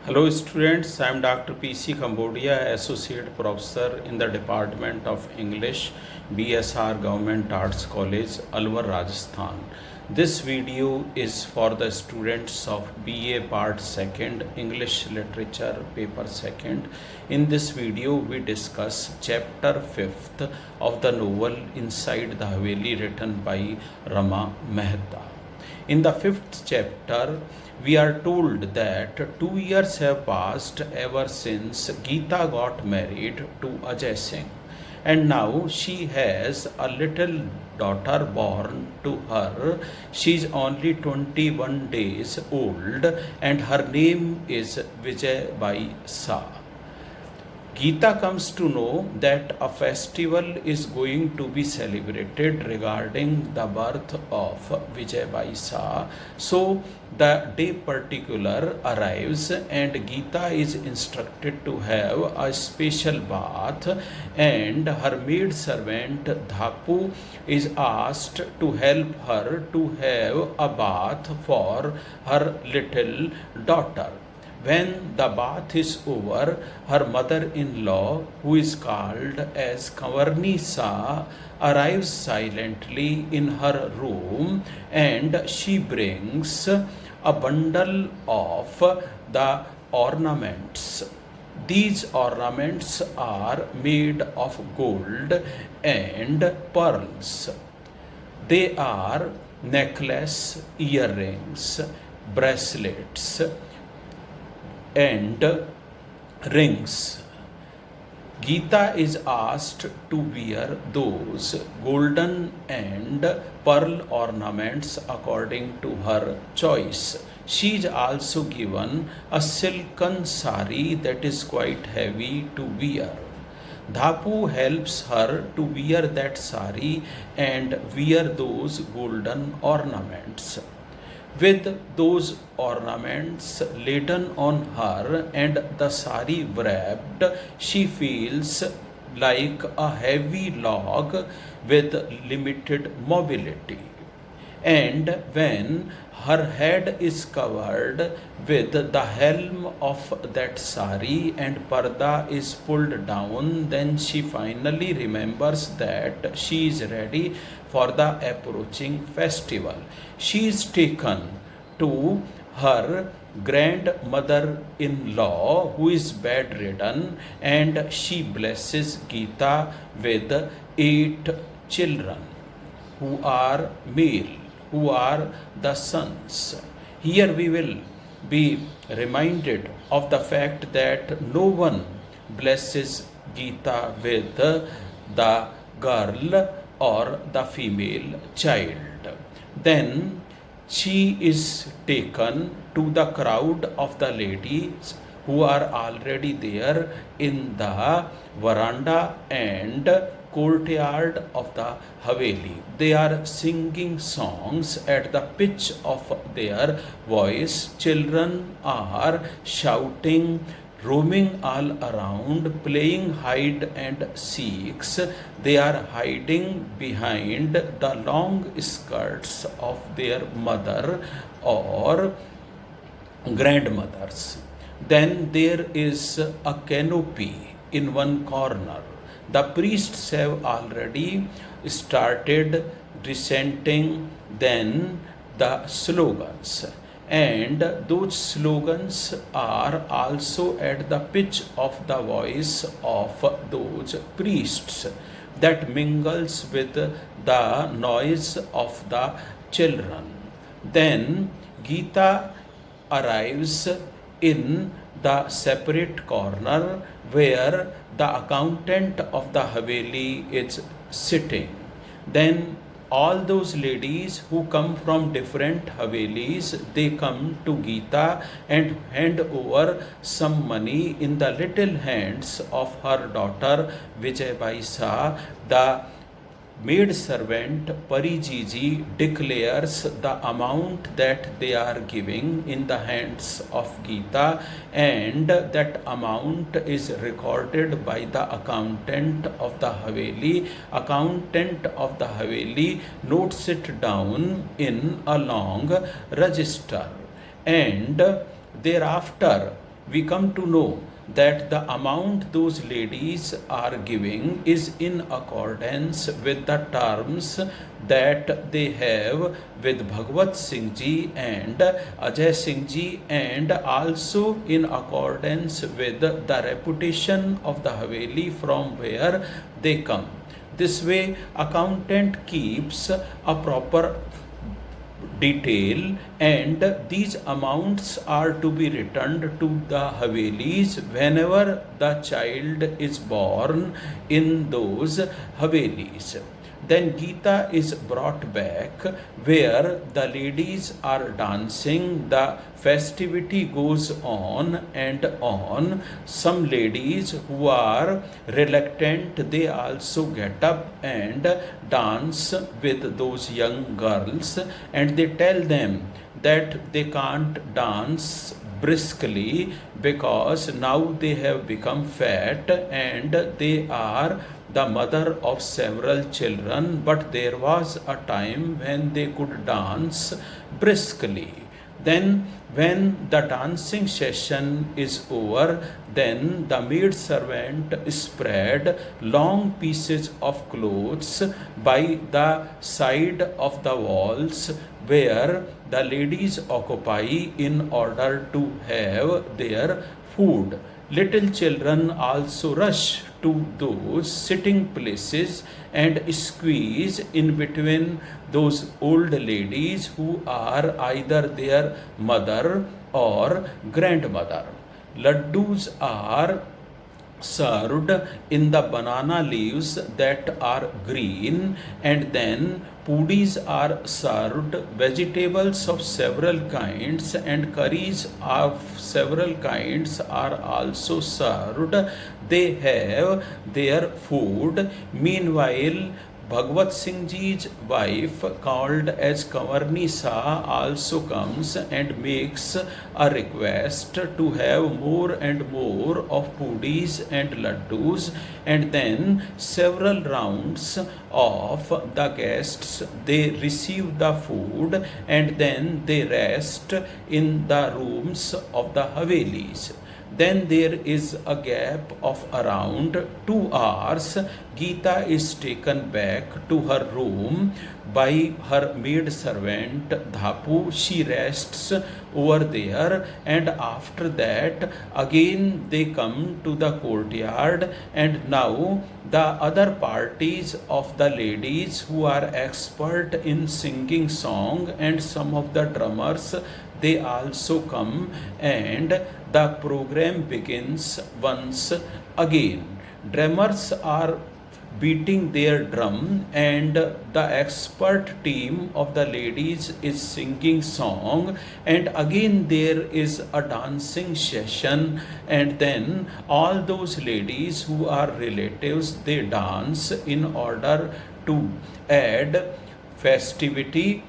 Hello students, I am Dr. P.C. Cambodia, Associate Professor in the Department of English, BSR Government Arts College, Alwar, Rajasthan. This video is for the students of BA Part 2nd, English Literature Paper 2nd. In this video, we discuss Chapter 5th of the novel Inside the Haveli written by Rama Mehta. In the 5th chapter, we are told that 2 years have passed ever since Geeta got married to Ajay Singh, and now she has a little daughter born to her. She is only 21 days old and her name is Vijay Bai Sa. Geeta comes to know that a festival is going to be celebrated regarding the birth of Vijay Bai Sa. So the day particular arrives and Geeta is instructed to have a special bath, and her maid servant Dhapu is asked to help her to have a bath for her little daughter. When the bath is over, her mother-in-law, who is called as Kavarni Sa, arrives silently in her room and she brings a bundle of the ornaments. These ornaments are made of gold and pearls. They are necklace, earrings, bracelets, and rings. Geeta is asked to wear those golden and pearl ornaments according to her choice. She is also given a silken sari that is quite heavy to wear. Dhapu helps her to wear that sari and wear those golden ornaments. With those ornaments laden on her and the sari wrapped, she feels like a heavy log with limited mobility. And when her head is covered with the helm of that sari and parda is pulled down, then she finally remembers that she is ready for the approaching festival. She is taken to her grandmother-in-law who is bedridden, and she blesses Geeta with 8 children who are male, who are the sons. Here we will be reminded of the fact that no one blesses Geeta with the girl or the female child. Then she is taken to the crowd of the ladies who are already there in the veranda and courtyard of the Haveli. They are singing songs at the pitch of their voice. Children are shouting, roaming all around, playing hide and seeks. They are hiding behind the long skirts of their mother or grandmothers. Then there is a canopy in one corner. The priests have already started reciting then the slogans, and those slogans are also at the pitch of the voice of those priests that mingles with the noise of the children. Then Geeta arrives in the separate corner where the accountant of the Haveli is sitting. Then all those ladies who come from different Havelis, they come to Geeta and hand over some money in the little hands of her daughter Vijay Bai Sa. The maid servant Parijiji declares the amount that they are giving in the hands of Geeta, and that amount is recorded by the accountant of the Haveli. Accountant of the Haveli notes it down in a long register, and thereafter we come to know that the amount those ladies are giving is in accordance with the terms that they have with Bhagwat Singh Ji and Ajay Singh Ji, and also in accordance with the reputation of the Haveli from where they come. This way, accountant keeps a proper detail, and these amounts are to be returned to the Havelis whenever the child is born in those Havelis. Then Gita is brought back where the ladies are dancing. The festivity goes on and on. Some ladies who are reluctant, they also get up and dance with those young girls, and they tell them that they can't dance briskly because now they have become fat and they are the mother of several children, but there was a time when they could dance briskly. Then when the dancing session is over, then the maid servant spread long pieces of clothes by the side of the walls where the ladies occupy in order to have their food. Little children also rush to those sitting places and squeeze in between those old ladies who are either their mother or grandmother. Laddus are served in the banana leaves that are green, and then pudis are served, vegetables of several kinds and curries of several kinds are also served. They have their food. Meanwhile, Bhagwat Singh Ji's wife, called as Kanwarni Sa, also comes and makes a request to have more and more of pudis and laddus, and then several rounds of the guests, they receive the food and then they rest in the rooms of the Havelis. Then there is a gap of around 2 hours. Gita is taken back to her room by her maid servant Dhapu. She rests over there, and after that again they come to the courtyard, and now the other parties of the ladies who are expert in singing song and some of the drummers, they also come, and the program begins once again. Drummers are beating their drum and the expert team of the ladies is singing song, and again there is a dancing session, and then all those ladies who are relatives, they dance in order to add festivity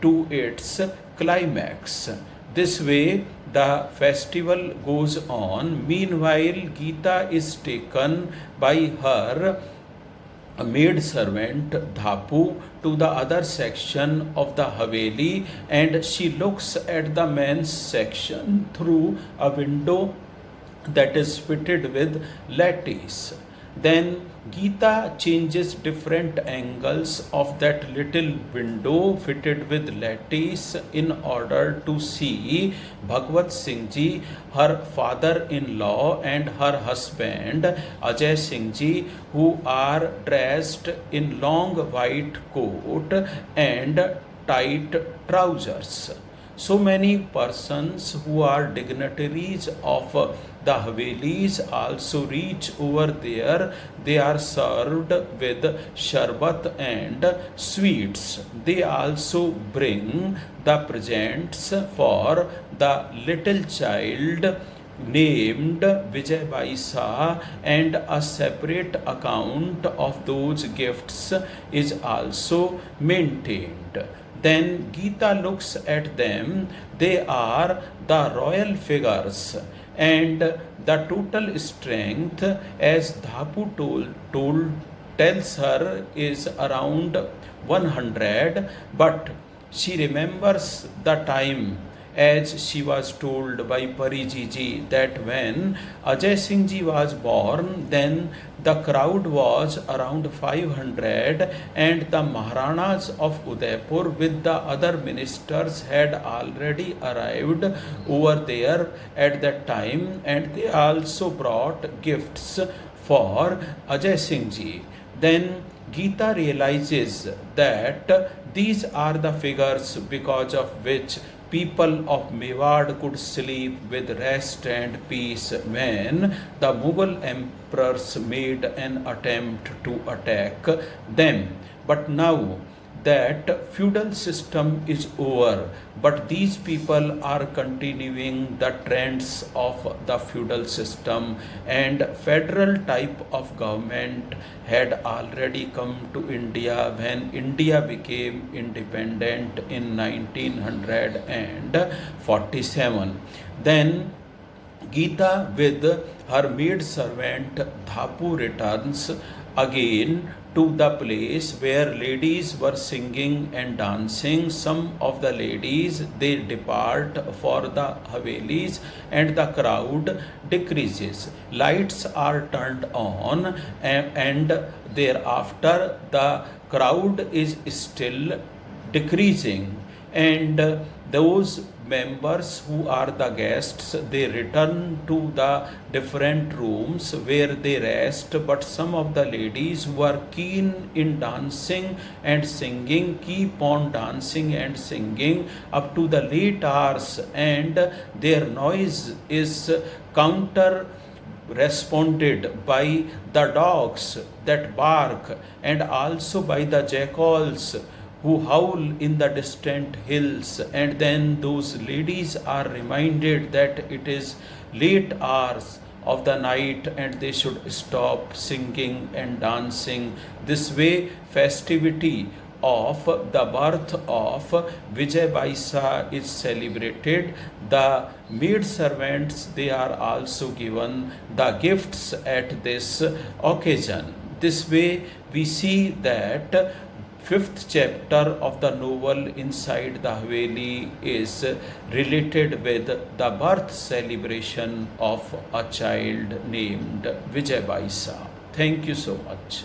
to its climax. This way the festival goes on. Meanwhile, Gita is taken by her maid servant Dhapu to the other section of the Haveli, and she looks at the men's section through a window that is fitted with lattice. Then Gita changes different angles of that little window fitted with lattice in order to see Bhagwat Singh Ji, her father-in-law, and her husband Ajay Singh Ji, who are dressed in long white coat and tight trousers. So many persons who are dignitaries of the Havelis also reach over there. They are served with sharbat and sweets. They also bring the presents for the little child named Vijay Baisa, and a separate account of those gifts is also maintained. Then Gita looks at them. They are the royal figures, and the total strength, as Dhapu tells her, is around 100, but she remembers the time as she was told by Pariji ji that when Ajay Singh ji was born, then the crowd was around 500 and the Maharanas of Udaipur with the other ministers had already arrived over there at that time, and they also brought gifts for Ajay Singh ji. Then Gita realizes that these are the figures because of which people of Mewad could sleep with rest and peace when the Mughal emperors made an attempt to attack them. But now that feudal system is over, but these people are continuing the trends of the feudal system, and federal type of government had already come to India when India became independent in 1947. Then Gita with her maid servant Dhapu returns again to the place where ladies were singing and dancing. Some of the ladies they depart for the Havelis and the crowd decreases. Lights are turned on and thereafter the crowd is still decreasing, and those members who are the guests they return to the different rooms where they rest, but some of the ladies who are keen in dancing and singing keep on dancing and singing up to the late hours, and their noise is counter responded by the dogs that bark and also by the jackals who howl in the distant hills. And then those ladies are reminded that it is late hours of the night and they should stop singing and dancing. This way festivity of the birth of Vijay Baisa is celebrated. The maid servants they are also given the gifts at this occasion. This way we see that fifth chapter of the novel Inside the Haveli is related with the birth celebration of a child named Vijay Baisa. Thank you so much.